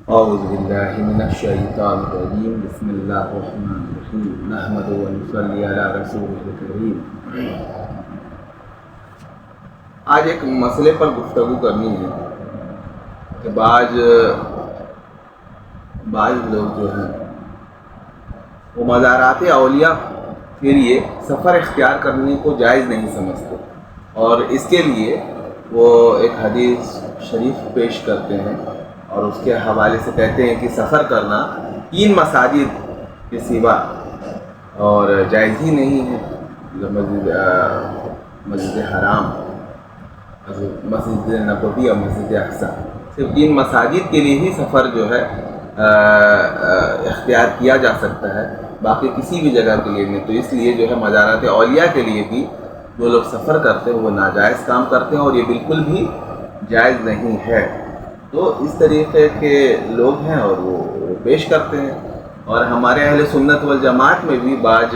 اعوذ باللہ من الشیطان الرجیم بسم اللہ الرحمن الرحیم نحمد و نصلی علی رسول الکریم۔ آج ایک مسئلے پر گفتگو کرنی ہے کہ بعض لوگ جو ہیں وہ مزارات اولیاء کے لیے سفر اختیار کرنے کو جائز نہیں سمجھتے، اور اس کے لیے وہ ایک حدیث شریف پیش کرتے ہیں اور اس کے حوالے سے کہتے ہیں کہ سفر کرنا 3 مساجد کے سوا اور جائز ہی نہیں ہے۔ مسجد حرام، مسجد نبوی اور مسجد اقصیٰ، صرف 3 مساجد کے لیے ہی سفر جو ہے اختیار کیا جا سکتا ہے، باقی کسی بھی جگہ کے لیے نہیں۔ تو اس لیے جو ہے مزارات اولیاء کے لیے بھی جو لوگ سفر کرتے ہیں وہ ناجائز کام کرتے ہیں، اور یہ بالکل بھی جائز نہیں ہے۔ تو اس طریقے کے لوگ ہیں اور وہ پیش کرتے ہیں، اور ہمارے اہل سنت والجماعت میں بھی بعض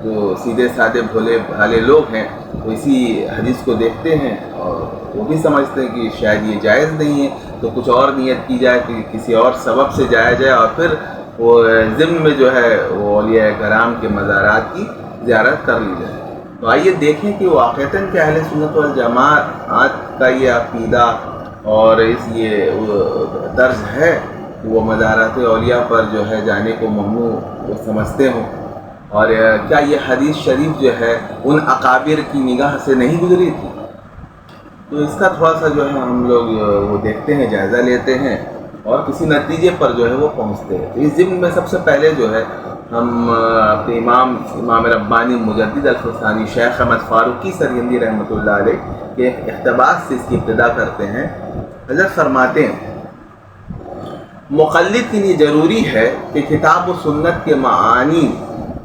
جو سیدھے سادے بھولے بھالے لوگ ہیں وہ اسی حدیث کو دیکھتے ہیں اور وہ بھی سمجھتے ہیں کہ شاید یہ جائز نہیں ہے، تو کچھ اور نیت کی جائے کہ کسی اور سبب سے جایا جائے، اور پھر وہ ضمن میں جو ہے وہ اولیاء کرام کے مزارات کی زیارت کر لی جائے۔ تو آئیے دیکھیں کہ واقعتاً کہ اہل سنت والجماعت کا یہ عقیدہ اور یہ طرز ہے کہ وہ مزارات اولیاء پر جو ہے جانے کو ممنوع وہ سمجھتے ہوں، اور کیا یہ حدیث شریف جو ہے ان اکابر کی نگاہ سے نہیں گزری تھی؟ تو اس کا تھوڑا سا جو ہے ہم لوگ وہ دیکھتے ہیں، جائزہ لیتے ہیں اور کسی نتیجے پر جو ہے وہ پہنچتے ہیں۔ اس ضمن میں سب سے پہلے جو ہے ہم اپنے امام ربانی مجدد الفسانی شیخ احمد فاروقی سرہندی رحمۃ اللہ علیہ کے اقتباس سے اس کی ابتدا کرتے ہیں۔ حضرت فرماتے ہیں مقلد کے لیے ضروری ہے کہ کتاب و سنت کے معانی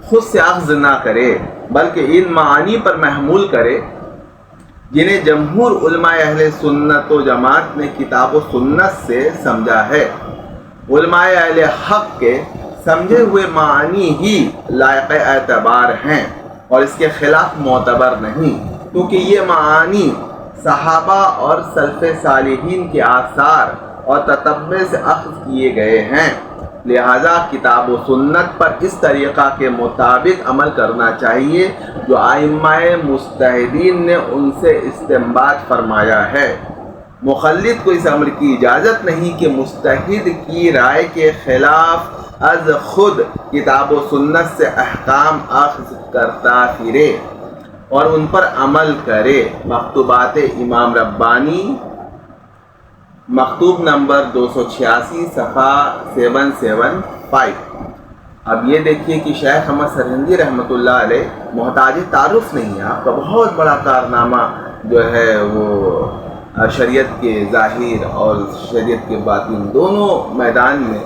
خود سے اخذ نہ کرے، بلکہ ان معانی پر محمول کرے جنہیں جمہور علماء اہل سنت و جماعت نے کتاب و سنت سے سمجھا ہے۔ علماء اہل حق کے سمجھے ہوئے معانی ہی لائق اعتبار ہیں اور اس کے خلاف معتبر نہیں، کیونکہ یہ معانی صحابہ اور سلف صالحین کے آثار اور تتبع سے اخذ کیے گئے ہیں، لہذا کتاب و سنت پر اس طریقہ کے مطابق عمل کرنا چاہیے جو ائمہ مجتہدین نے ان سے استنباط فرمایا ہے۔ مقلد کو اس امر کی اجازت نہیں کہ مجتہد کی رائے کے خلاف از خود کتاب و سنت سے احکام اخذ کرتا پھرے اور ان پر عمل کرے۔ مکتوبات امام ربانی، مکتوب نمبر 286 صفحہ 775۔ اب یہ دیکھیے کہ شیخ احمد سرہندی رحمۃ اللہ علیہ محتاج تعارف نہیں ہے، آپ کا بہت بڑا کارنامہ جو ہے وہ شریعت کے ظاہر اور شریعت کے باطن دونوں میدان میں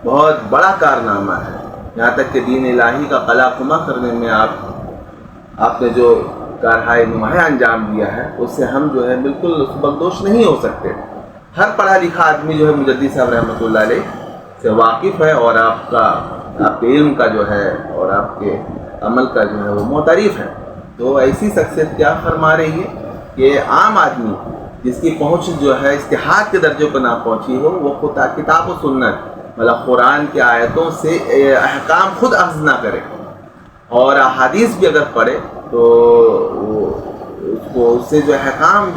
بہت بڑا کارنامہ ہے، یہاں تک کہ دین الہی کا قلع خما کرنے میں آپ نے جو کارہائے نمایاں انجام دیا ہے اس سے ہم جو ہے بالکل سبکدوش نہیں ہو سکتے۔ ہر پڑھا لکھا آدمی جو ہے مجدد صاحب رحمۃ اللہ علیہ سے واقف ہے، اور آپ کے علم کا جو ہے اور آپ کے عمل کا جو ہے وہ معترف ہے۔ تو ایسی شخصیت کیا فرما رہی ہے کہ عام آدمی جس کی پہنچ جو ہے اجتہاد کے درجے پر نہ پہنچی ہو، وہ خود کتاب و سنت مطلب قرآن کی آیتوں سے احکام خود اخذ نہ کرے، اور حدیث بھی اگر پڑھے تو اس سے جو احکام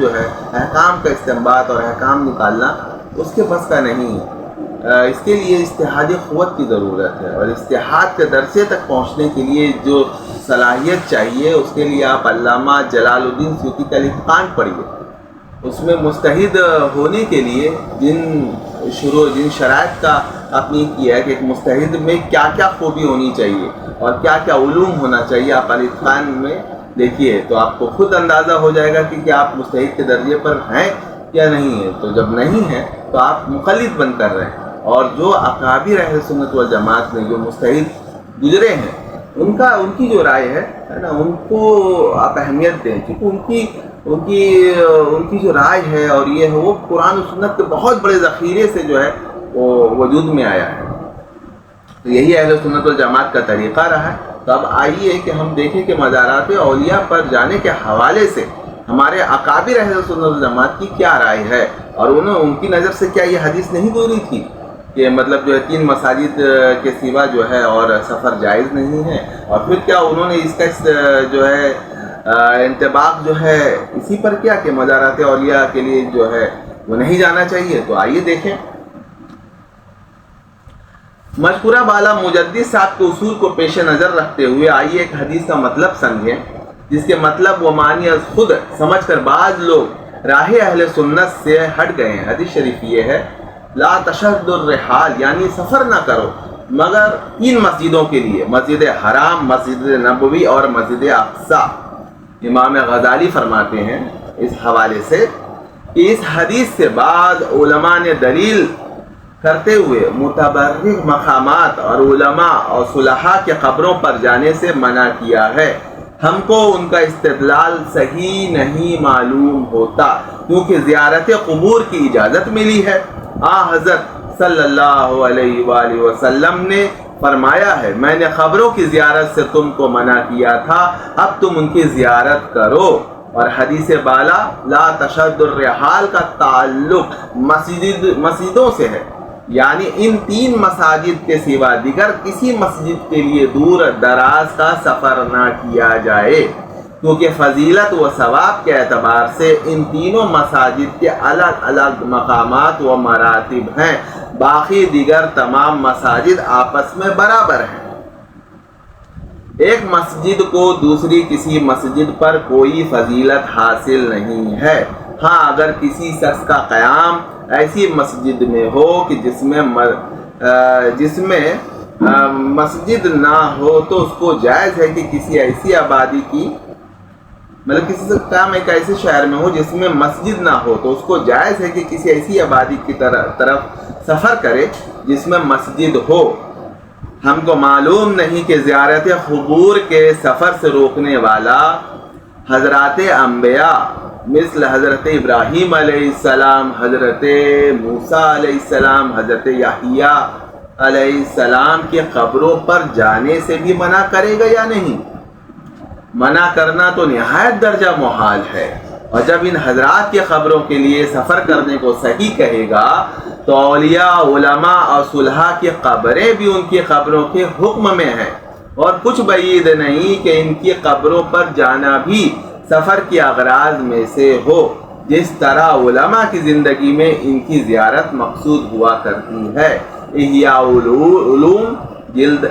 کا استنباط اور احکام نکالنا اس کے بس کا نہیں ہے۔ اس کے لیے اجتہادی قوت کی ضرورت ہے، اور اجتہاد کے درجے تک پہنچنے کے لیے جو صلاحیت چاہیے اس کے لیے آپ علامہ جلال الدین سیوطی کا الاتقان پڑھیے۔ اس میں مجتہد ہونے کے لیے جن شرائط کا آپ نے کیا ہے کہ ایک مجتہد میں کیا کیا خوبی ہونی چاہیے اور کیا کیا علوم ہونا چاہیے، آپ الاتقان میں دیکھیے تو آپ کو خود اندازہ ہو جائے گا کہ کیا آپ مجتہد کے درجے پر ہیں یا نہیں ہیں۔ تو جب نہیں ہیں تو آپ مقلد بن کر رہے ہیں، اور جو اکابر اہل سنت والجماعت میں جو مجتہد گزرے ہیں ان کی جو رائے ہے نا ان کو آپ اہمیت دیں، کیونکہ ان کی جو رائے ہے اور یہ ہے وہ قرآن و سنت کے بہت بڑے ذخیرے سے جو ہے وہ وجود میں آیا ہے۔ تو یہی اہل سنت والجماعت کا طریقہ رہا ہے۔ تو اب آئیے کہ ہم دیکھیں کہ مزارات اولیاء پر جانے کے حوالے سے ہمارے اکابر اہل سنت والجماعت کی کیا رائے ہے، اور ان کی نظر سے کیا یہ حدیث نہیں گزری تھی کہ مطلب جو ہے 3 مساجد کے سوا جو ہے اور سفر جائز نہیں ہے، اور پھر کیا انہوں نے اس کا جو ہے انطباق جو ہے اسی پر کیا کہ مزارات اولیاء کے لیے جو ہے وہ نہیں جانا چاہیے۔ تو آئیے دیکھیں، مذکورہ بالا مجدد صاحب کے اصول کو پیش نظر رکھتے ہوئے آئیے ایک حدیث کا مطلب سمجھیں، جس کے مطلب و معنی از خود سمجھ کر بعض لوگ راہ اہل سنت سے ہٹ گئے ہیں۔ حدیث شریف یہ ہے، لا تشد الرحال، یعنی سفر نہ کرو مگر 3 مسجدوں کے لیے، مسجد حرام، مسجد نبوی اور مسجد اقصی۔ امام غزالی فرماتے ہیں اس حوالے سے کہ اس حدیث سے بعض علماء نے دلیل کرتے ہوئے متبرک مقامات اور علماء اور صلحاء کے قبروں پر جانے سے منع کیا ہے۔ ہم کو ان کا استدلال صحیح نہیں معلوم ہوتا، کیونکہ زیارت قبور کی اجازت ملی ہے۔ حضرت صلی اللہ علیہ وآلہ وسلم نے فرمایا ہے، میں نے قبروں کی زیارت سے تم کو منع کیا تھا، اب تم ان کی زیارت کرو۔ اور حدیث بالا لا تشد الرحال کا تعلق مسجدوں سے ہے، یعنی ان 3 مساجد کے سوا دیگر کسی مسجد کے لیے دور دراز کا سفر نہ کیا جائے، کیونکہ فضیلت و ثواب کے اعتبار سے ان تینوں مساجد کے الگ الگ مقامات و مراتب ہیں، باقی دیگر تمام مساجد آپس میں برابر ہیں۔ ایک مسجد کو دوسری کسی مسجد پر کوئی فضیلت حاصل نہیں ہے۔ ہاں اگر کسی شخص کا قیام ایسی مسجد میں ہو کہ جس میں مسجد نہ ہو، تو اس کو جائز ہے کہ کسی ایسی آبادی کی مطلب کسی سے قیام ایک ایسے شہر میں ہو جس میں مسجد نہ ہو، تو اس کو جائز ہے کہ کسی ایسی آبادی کی طرف سفر کرے جس میں مسجد ہو۔ ہم کو معلوم نہیں کہ زیارت قبور کے سفر سے روکنے والا حضرات انبیاء مثل حضرت ابراہیم علیہ السلام، حضرت موسیٰ علیہ السلام، حضرت یحییٰ علیہ السلام کی قبروں پر جانے سے بھی منع کرے گا یا نہیں؟ منع کرنا تو نہایت درجہ محال ہے، اور جب ان حضرات کی قبروں کے لیے سفر کرنے کو صحیح کہے گا تو اولیاء، علماء اور صلحاء کی قبریں بھی ان کی قبروں کے حکم میں ہیں، اور کچھ بعید نہیں کہ ان کی قبروں پر جانا بھی سفر کی اغراض میں سے ہو، جس طرح علماء کی زندگی میں ان کی زیارت مقصود ہوا کرتی ہے۔ احیاء علوم جلد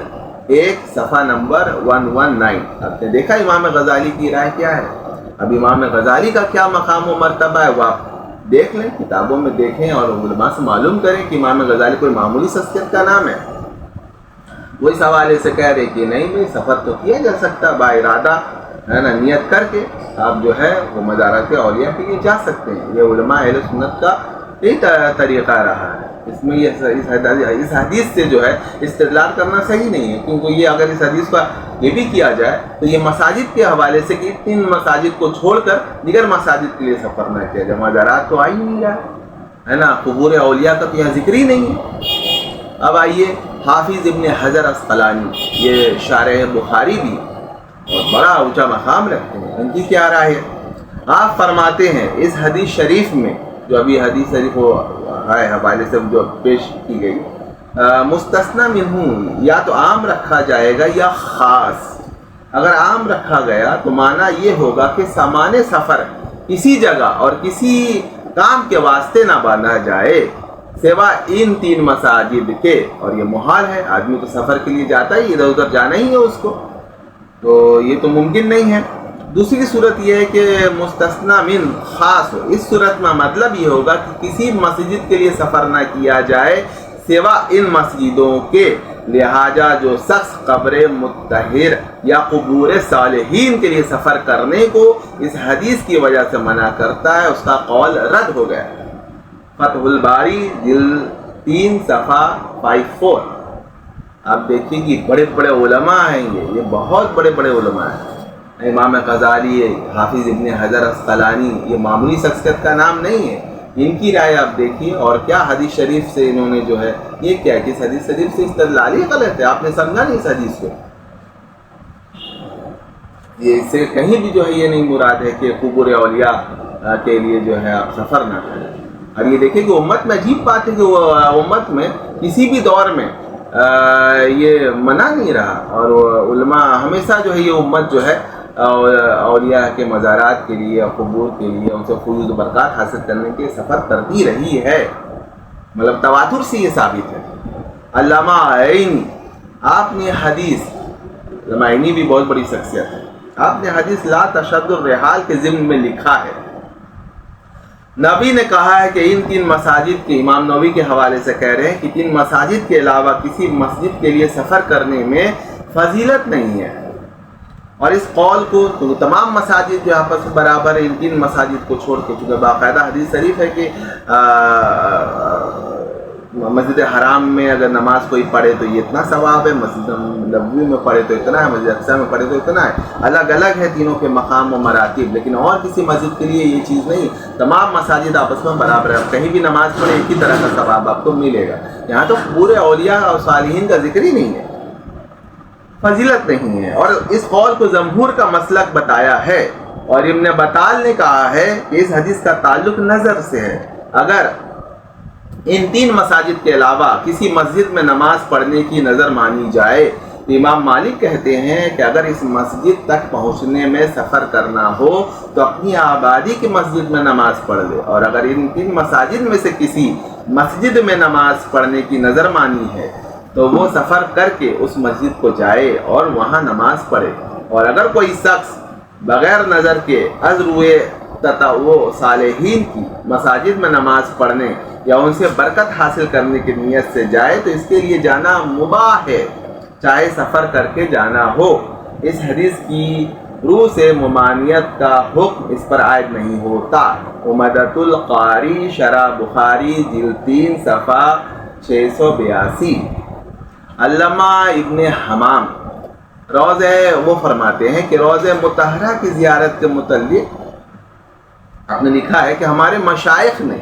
1 صفحہ نمبر 119۔ آپ نے دیکھا امام غزالی کی رائے کیا ہے۔ اب امام غزالی کا کیا مقام و مرتبہ ہے وہ آپ دیکھ لیں، کتابوں میں دیکھیں اور علماء سے معلوم کریں کہ امام غزالی کوئی معمولی شخصیت کا نام ہے۔ وہ اس حوالے سے کہہ رہے کہ نہیں بھائی سفر تو کیا جا سکتا، با ارادہ ہے نا، نیت کر کے آپ جو ہے وہ مزارات اولیاء کے لیے جا سکتے ہیں۔ یہ علماء اہل سنت کا یہی طریقہ رہا ہے۔ اس میں اس حدیث سے جو ہے استدلال کرنا صحیح نہیں ہے، کیونکہ یہ اگر اس حدیث کا یہ بھی کیا جائے تو یہ مساجد کے حوالے سے کہ 3 مساجد کو چھوڑ کر دیگر مساجد کے لیے سفر نہ کیا جائے، مزارات تو آئی نہیں جائے، ہے نا، قبور اولیاء کا تو یہاں ذکر ہی نہیں ہے۔ اب آئیے حافظ ابن حجر عسقلانی، یہ شارح بخاری بھی اور بڑا اونچا مقام رکھتے ہیں، ان کی کیا رائے ہے؟ آپ فرماتے ہیں اس حدیث شریف میں جو ابھی حدیث شریف ہے حوالے سے جو پیش کی گئی، مستثنی منہ یا تو عام رکھا جائے گا یا خاص۔ اگر عام رکھا گیا تو معنی یہ ہوگا کہ سامان سفر کسی جگہ اور کسی کام کے واسطے نہ باندھا جائے سوا ان 3 مساجد کے، اور یہ محال ہے، آدمی تو سفر کے لیے جاتا ہی، ادھر ادھر جانا ہی ہے اس کو، تو یہ تو ممکن نہیں ہے۔ دوسری صورت یہ ہے کہ مستثنی من خاص ہو، اس صورت میں مطلب یہ ہوگا کہ کسی مسجد کے لیے سفر نہ کیا جائے سوا ان مسجدوں کے، لہٰذا جو شخص قبر مطہر یا قبور صالحین کے لیے سفر کرنے کو اس حدیث کی وجہ سے منع کرتا ہے، اس کا قول رد ہو گیا۔ فتح الباری جلد 3 صفحہ 54۔ آپ دیکھیں کہ بڑے بڑے علماء ہیں، یہ بہت بڑے بڑے علماء ہیں۔ امام غزالی، حافظ ابن حجر عسقلانی، یہ معمولی شخصیت کا نام نہیں ہے۔ ان کی رائے آپ دیکھیے، اور کیا حدیث شریف سے انہوں نے جو ہے یہ کیا کہ اس حدیث شریف سے استدلال ہی غلط ہے، آپ نے سمجھا نہیں اس حدیث کو۔ یہ اس سے کہیں بھی جو ہے یہ نہیں مراد ہے کہ قبور اولیاء کے لیے جو ہے آپ سفر نہ کریں۔ اور یہ دیکھیں کہ امت میں عجیب بات ہے کہ وہ امت میں کسی بھی دور میں یہ منع نہیں رہا، اور علماء ہمیشہ جو ہے یہ امت جو ہے اولیاء کے مزارات کے لیے، قبور کے لیے، ان سے فیوز و برکات حاصل کرنے کے سفر کرتی رہی ہے، مطلب تواتر سے یہ ثابت ہے۔ علامہ عینی، آپ نے حدیث، علامہ عینی بھی بہت بڑی شخصیت ہے، آپ نے حدیث لا تشد الرحال کے ضمن میں لکھا ہے، نبی نے کہا ہے کہ ان 3 مساجد کے، امام نووی کے حوالے سے کہہ رہے ہیں کہ 3 مساجد کے علاوہ کسی مسجد کے لیے سفر کرنے میں فضیلت نہیں ہے، اور اس قول کو تو تمام مساجد جو آپس میں برابر ہے، ان 3 مساجد کو چھوڑ کے، چونکہ باقاعدہ حدیث شریف ہے کہ مسجد حرام میں اگر نماز کوئی پڑھے تو یہ اتنا ثواب ہے، مسجد نبوی میں پڑھے تو اتنا ہے، مسجد اقصی میں پڑھے تو اتنا ہے، الگ الگ ہے تینوں کے مقام و مراتب، لیکن اور کسی مسجد کے لیے یہ چیز نہیں، تمام مساجد آپس میں برابر ہے، کہیں بھی نماز پڑھے ایک ہی طرح کا ثواب آپ کو ملے گا۔ یہاں تو پورے اولیاء اور صالحین کا ذکر ہی نہیں ہے، فضیلت نہیں ہے، اور اس قول کو جمہور کا مسلک بتایا ہے، اور ابن بطال نے کہا ہے کہ اس حدیث کا تعلق نظر سے ہے، اگر ان 3 مساجد کے علاوہ کسی مسجد میں نماز پڑھنے کی نظر مانی جائے تو امام مالک کہتے ہیں کہ اگر اس مسجد تک پہنچنے میں سفر کرنا ہو تو اپنی آبادی کی مسجد میں نماز پڑھ لے، اور اگر ان 3 مساجد میں سے کسی مسجد میں نماز پڑھنے کی نظر مانی ہے تو وہ سفر کر کے اس مسجد کو جائے اور وہاں نماز پڑھے، اور اگر کوئی شخص بغیر نظر کے از روئے تطوع صالحین کی مساجد میں نماز پڑھنے یا ان سے برکت حاصل کرنے کی نیت سے جائے تو اس کے لیے جانا مباح ہے، چاہے سفر کر کے جانا ہو۔ اس حدیث کی روح سے ممانعت کا حکم اس پر عائد نہیں ہوتا۔ عمدۃ القاری شرح بخاری جلد 3 صفحہ 682۔ علامہ ابن حمام روضہ، وہ فرماتے ہیں کہ روضہ مطہرہ کی زیارت کے متعلق آپ نے لکھا ہے کہ ہمارے مشائخ نے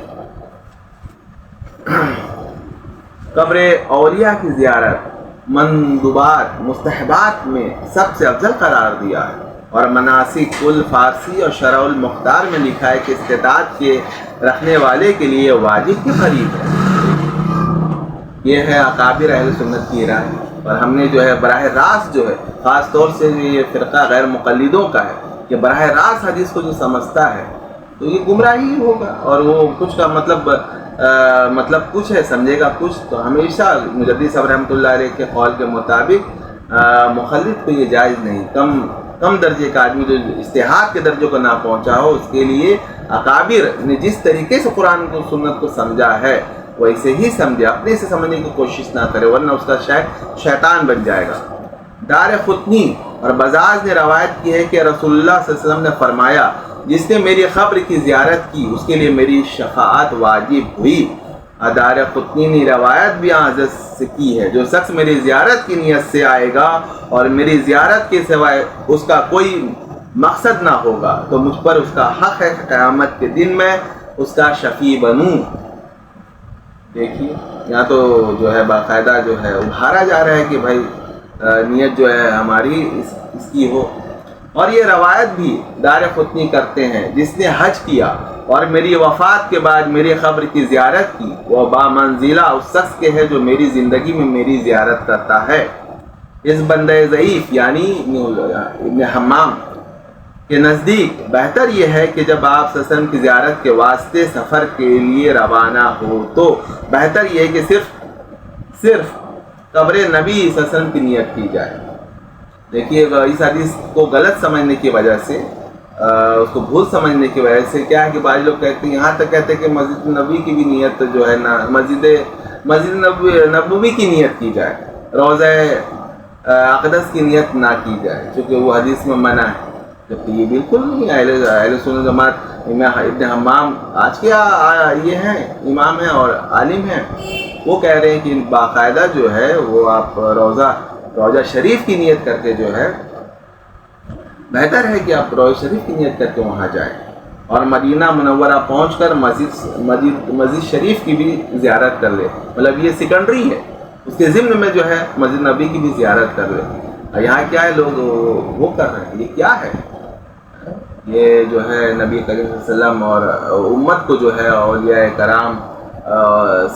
قبر اولیاء کی زیارت مندوبات مستحبات میں سب سے افضل قرار دیا ہے، اور مناسک الفارسی اور شرح المختار میں لکھا ہے کہ استطاعت کے رکھنے والے کے لیے واجب کے قریب ہے۔ یہ ہے اکابر اہل سنت کی رائے، اور ہم نے جو ہے براہ راست جو ہے، خاص طور سے یہ فرقہ غیر مقلدوں کا ہے کہ براہ راست حدیث کو جو سمجھتا ہے تو یہ گمراہی ہوگا، اور وہ کچھ کا مطلب کچھ ہے، سمجھے گا کچھ۔ تو ہمیشہ مجدد صاحب رحمۃ اللہ علیہ کے قول کے مطابق مخلد کو یہ جائز نہیں، کم درجے کا آدمی جو اجتہاد کے درجے کو نہ پہنچا ہو، اس کے لیے اکابر نے جس طریقے سے قرآن کو سنت کو سمجھا ہے ویسے ہی سمجھے، اپنے سے سمجھنے کی کوشش نہ کرے، ورنہ اس کا شیطان بن جائے گا۔ دار قطنی اور بزاز نے روایت کی ہے کہ رسول اللہ صلی اللہ علیہ وسلم نے فرمایا، جس نے میری قبر کی زیارت کی اس کے لیے میری شفاعت واجب ہوئی۔ دار قطنی نے روایت بھی حضرت سے کی ہے، جو شخص میری زیارت کی نیت سے آئے گا اور میری زیارت کے سوائے اس کا کوئی مقصد نہ ہوگا تو مجھ پر اس کا حق ہے قیامت کے دن میں اس کا شفیع بنوں۔ دیکھیے یہاں تو جو ہے باقاعدہ جو ہے ابھارا جا رہا ہے کہ بھائی نیت جو ہے ہماری اس کی ہو، اور یہ روایت بھی دار قطنی کرتے ہیں، جس نے حج کیا اور میری وفات کے بعد میری قبر کی زیارت کی وہ بامنزلہ اس شخص کے ہے جو میری زندگی میں میری زیارت کرتا ہے۔ اس بندہ ضعیف یعنی ابن حمام کے نزدیک بہتر یہ ہے کہ جب آپ صلی اللہ علیہ وسلم کی زیارت کے واسطے سفر کے لیے روانہ ہو تو بہتر یہ ہے کہ صرف قبر نبی صلی اللہ علیہ وسلم کی نیت کی جائے۔ دیکھیے اس حدیث کو غلط سمجھنے کی وجہ سے، اس کو بھول سمجھنے کی وجہ سے کیا ہے کہ بعض لوگ کہتے ہیں، یہاں تک کہتے ہیں کہ مسجد نبوی کی بھی نیت جو ہے نا، مسجد نبوی کی نیت کی جائے، روضہ اقدس کی نیت نہ کی جائے، چونکہ وہ حدیث میں منع ہے، جبکہ یہ بالکل نہیں۔ اہل سنت جماعت ابن حمام آج کے یہ ہیں، امام ہیں اور عالم ہیں، وہ کہہ رہے ہیں کہ باقاعدہ جو ہے وہ آپ روضہ شریف کی نیت کر کے جو ہے بہتر ہے کہ آپ روضہ شریف کی نیت کر کے وہاں جائیں، اور مدینہ منورہ پہنچ کر مسجد شریف کی بھی زیارت کر لے، مطلب یہ سیکنڈری ہے، اس کے ضمن میں جو ہے مسجد نبی کی بھی زیارت کر لے۔ یہاں کیا ہے، لوگ وہ کر رہے ہیں، یہ کیا ہے، یہ جو ہے نبی کریم صلی اللہ علیہ وسلم اور امت کو جو ہے اولیاء کرام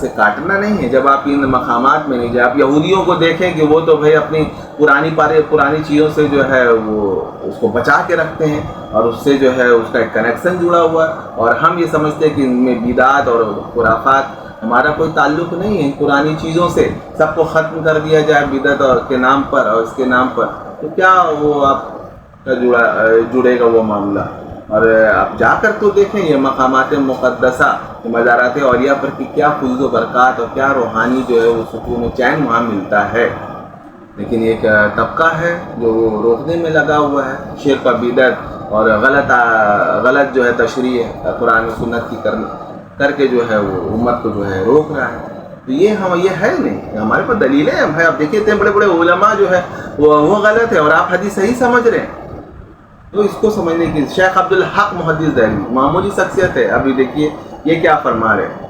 سے کاٹنا نہیں ہے. جب آپ ان مقامات میں نہیں جائیں. آپ یہودیوں کو دیکھیں کہ وہ تو بھائی اپنی پرانی چیزوں سے جو ہے وہ اس کو بچا کے رکھتے ہیں اور اس سے جو ہے اس کا ایک کنیکشن جڑا ہوا ہے, اور ہم یہ سمجھتے ہیں کہ ان میں بدعات اور خرافات ہمارا کوئی تعلق نہیں ہے. پرانی چیزوں سے سب کو ختم کر دیا جائے بدعت کے نام پر اور اس کے نام پر, تو کیا وہ آپ کا جڑے گا وہ معاملہ. اور آپ جا کر تو دیکھیں یہ مقامات مقدسہ مزارات اولیاء پر کہ کیا فضل و برکات اور کیا روحانی جو ہے وہ سکون و چین وہاں ملتا ہے. لیکن ایک طبقہ ہے جو روکنے میں لگا ہوا ہے, شرک و بدعت اور غلط جو ہے تشریح قرآن و سنت کی کر کے جو ہے وہ امت کو جو ہے روک رہا ہے. تو یہ ہے نہیں, ہمارے پاس دلیلیں ہیں بھائی. آپ دیکھیے اتنے بڑے بڑے علماء جو ہے وہ غلط ہے اور آپ حدیث صحیح سمجھ رہے ہیں. تو اس کو سمجھنے کی شیخ عبدالحق محدث دہلوی معمولی شخصیت ہے. ابھی دیکھیے یہ کیا فرما رہے ہیں.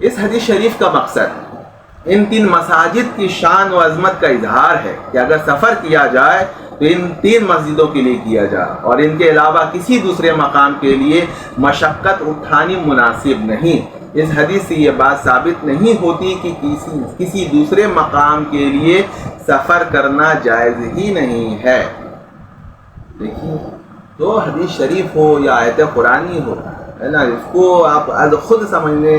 اس حدیث شریف کا مقصد ان 3 مساجد کی شان و عظمت کا اظہار ہے کہ اگر سفر کیا جائے تو ان 3 مسجدوں کے لیے کیا جائے, اور ان کے علاوہ کسی دوسرے مقام کے لیے مشقت اٹھانی مناسب نہیں. اس حدیث سے یہ بات ثابت نہیں ہوتی کہ کسی دوسرے مقام کے لیے سفر کرنا جائز ہی نہیں ہے. دیکھیے تو حدیث شریف ہو یا آیت قرآنی ہو ہے نا, اس کو آپ خود سمجھنے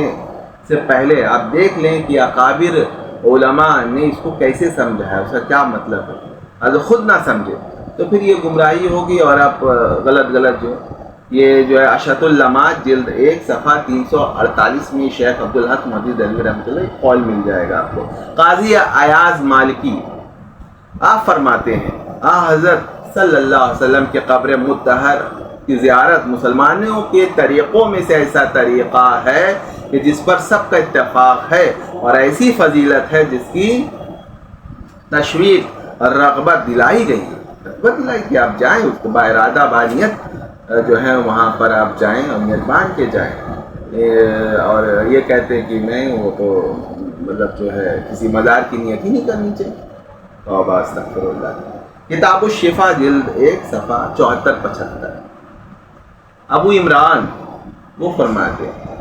سے پہلے آپ دیکھ لیں کہ اکابر علماء نے اس کو کیسے سمجھا ہے, اس کا کیا مطلب ہے. خود نہ سمجھے تو پھر یہ گمراہی ہوگی اور آپ غلط جو ہے اشۃ اللمات جلد 1 صفحہ 348 میں شیخ عبدالحق محدث دہلوی رحمۃ اللہ قول مل جائے گا آپ کو. قاضی ایاز مالکی آپ فرماتے ہیں حضرت صلی اللہ علیہ وسلم کے قبر مطہر کی زیارت مسلمانوں کے طریقوں میں سے ایسا طریقہ ہے کہ جس پر سب کا اتفاق ہے, اور ایسی فضیلت ہے جس کی تشویق اور رغبت دلائی گئی ہے. رغبت دلائی کہ آپ جائیں, اس کو باارادہ بانیت جو ہے وہاں پر آپ جائیں اور نیت باندھ کے جائیں. اور یہ کہتے ہیں کہ نہیں وہ تو مطلب جو ہے کسی مزار کی نیت ہی نہیں کرنی چاہیے. توبہ استغفر اللہ. کتاب الشفا جلد 1 صفحہ 74-75. ابو عمران وہ فرماتے ہیں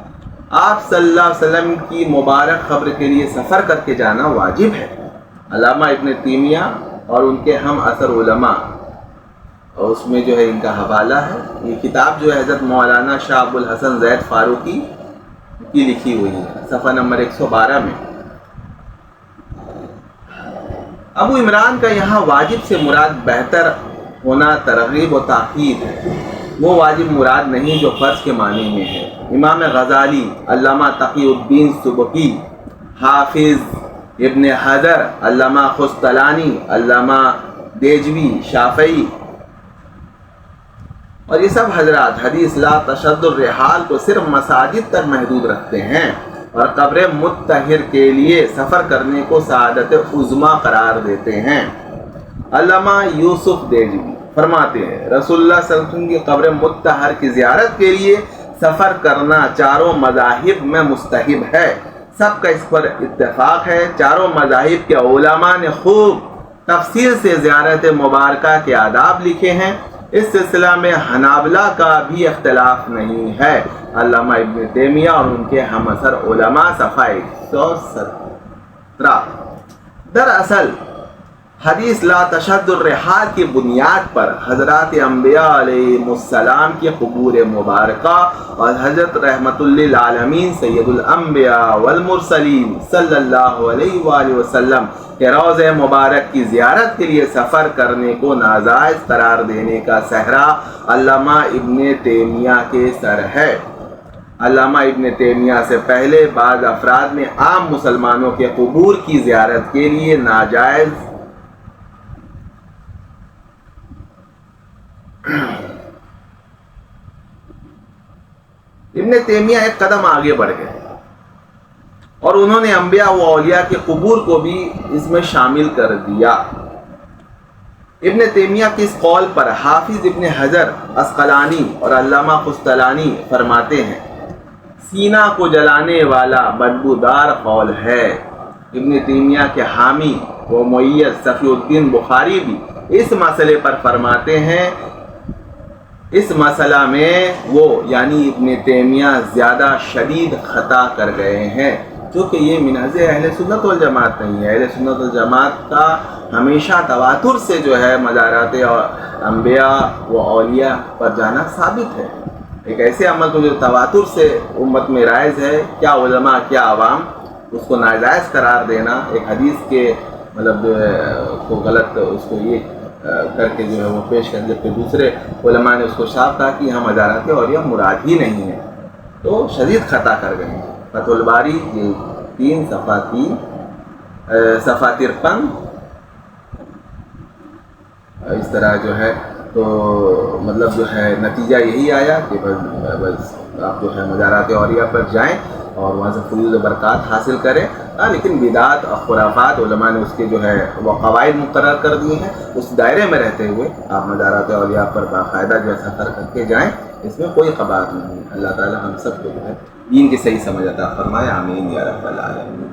آپ صلی اللہ علیہ وسلم کی مبارک قبر کے لیے سفر کر کے جانا واجب ہے. علامہ ابن تیمیہ اور ان کے ہم اثر علماء, اور اس میں جو ہے ان کا حوالہ ہے. یہ کتاب جو ہے حضرت مولانا شاہ ابو الحسن زید فاروقی کی لکھی ہوئی ہے, صفحہ نمبر 112 میں. ابو عمران کا یہاں واجب سے مراد بہتر ہونا ترغیب و تاکید ہے, وہ واجب مراد نہیں جو فرض کے معنی میں ہے. امام غزالی, علامہ تقی الدین سبکی, حافظ ابن حجر, علامہ خستلانی, علامہ دیجوی, شافعی اور یہ سب حضرات حدیث لا تشد الرحال کو صرف مساجد تک محدود رکھتے ہیں اور قبر مطہر کے لیے سفر کرنے کو سعادت عظمیٰ قرار دیتے ہیں. علامہ یوسف دیجوی فرماتے ہیں رسول اللہ صلی اللہ علیہ وسلم کی قبر مطہر کی زیارت کے لیے سفر کرنا چاروں مذاہب میں مستحب ہے. سب کا اس پر اتفاق ہے. چاروں مذاہب کے علماء نے خوب تفصیل سے زیارت مبارکہ کے آداب لکھے ہیں. اس سلسلہ میں حنابلہ کا بھی اختلاف نہیں ہے. علامہ ابن تیمیہ اور ان کے ہم اثر علماء صفحہ 117. دراصل حدیث لا تشد الرحال کی بنیاد پر حضرات انبیاء علیہ السلام کی قبور مبارکہ اور حضرت رحمت للعالمین سید الانبیاء والمرسلین صلی اللہ علیہ وآلہ وسلم کہ روضہ مبارک کی زیارت کے لیے سفر کرنے کو ناجائز قرار دینے کا صحرا علامہ ابن تیمیہ کے سر ہے. علامہ ابن تیمیہ سے پہلے بعض افراد نے عام مسلمانوں کے قبور کی زیارت کے لیے ناجائز ابن تیمیہ ایک قدم آگے بڑھ گئے اور انہوں نے انبیاء و اولیاء کے قبور کو بھی اس میں شامل کر دیا. ابن تیمیہ کے اس قول پر حافظ ابن حجر عسقلانی اور علامہ قسطلانی فرماتے ہیں سینہ کو جلانے والا بدبودار قول ہے. ابن تیمیہ کے حامی و مؤید صفی الدین بخاری بھی اس مسئلے پر فرماتے ہیں اس مسئلہ میں وہ یعنی ابن تیمیہ زیادہ شدید خطا کر گئے ہیں، چونکہ یہ منہج اہل سنت والجماعت نہیں ہے۔ اہل سنت والجماعت کا ہمیشہ تواتر سے جو ہے مزارات انبیاء و اولیاء پر جانا ثابت ہے۔ ایک ایسے عمل کو جو تواتر سے امت میں رائج ہے، کیا علماء کیا عوام، اس کو ناجائز قرار دینا، ایک حدیث کے مطلب کو غلط اس کو یہ کر کے جو ہے وہ پیش کر، جبکہ دوسرے علماء نے اس کو صاف کہا کہ یہاں مزارات اولیاء مراد ہی نہیں ہے، تو شدید خطا کر گئے ہیں۔ فتح الباری جلد 3 صفحہ 3 صفحہ 53 اس طرح جو ہے، تو مطلب جو ہے نتیجہ یہی آیا کہ بس آپ جو ہے مزارات اولیاء پر جائیں اور وہاں سے فیوز و برکات حاصل کریں، لیکن بدعات اور خرافات علماء نے اس کے جو ہے وہ قواعد مقرر کر دیے ہیں، اس دائرے میں رہتے ہوئے آپ مزارات اولیاء پر باقاعدہ جو ہے سفر کر کے جائیں، اس میں کوئی قباحت نہیں ہے۔ اللہ تعالی ہم سب کو جو ہے دین کی صحیح سمجھ عطا فرمائے، آمین یا رب العالمین۔